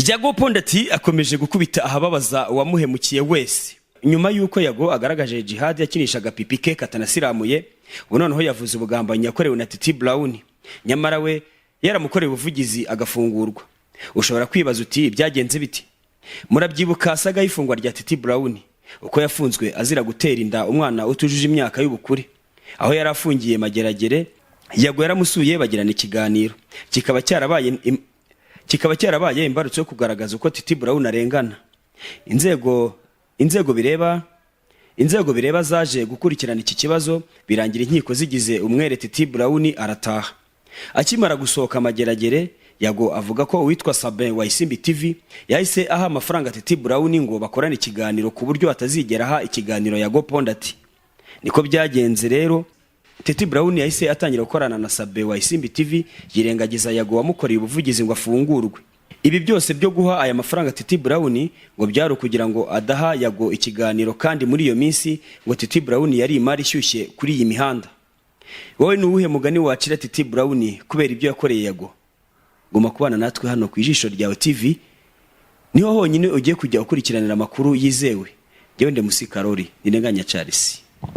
Yago Pondati akomeje gukubita ahababaza uwamuhemukiye wese nyuma yuko Yago agaragaje jihad yakinishaga pipike katanasiramuye noneho yavuze ubugambanyi yakorewe na Titi Brown nyamara we yaramukoreye ubuvugizi agafungurwa. Ushobora kwibaza uti byagenze biti? Murabyibuka saga y'ifungwa rya Titi Brown uko yafunzwe azira gutera inda umwana utujuje imyaka y'ubukure, aho yarafungiye Mageragere. Yago yaramusuye bagirana ikiganiro kikaba cyarabaye imbarutso yo kugaragaza uko Titi Brown arengana. Inzego bireba zaje gukurikirana iki kibazo birangira inkiko zigize umwere Titi Brown arataha. Akimara gusohoka Mageragere, Yago avuga ko uwitwa Sabin wa Isimbi TV yahise aha amafaranga Titi Brown ngo bakorane ikiganiro ku buryo atazigera aha ikiganiro Yago Pondati. Niko byagenze rero, Titi Brown yahise atangira gukorana na Sabin wa Isimbi TV yirengagiza Yago wamukoreye ubuvugizi ngo afungurwe. Ibi byose byo guha aya mafaranga Titi Brown ngo byaro kugira ngo adaha Yago ikiganiro, kandi muri iyo minsi ngo Titi Brown yari imari ishyushye kuri iyi mihanda. Wowe nuwuhe mugani wacira Titi Brown kubera ibyo yakoreye Yago? Goma kubana natwe hano ku Ijisho ryawe TV, niho honyine ugiye kujya ukurikiranira amakuru yizewe. Jewe Ndemusi Karori, Ninenganya Charles.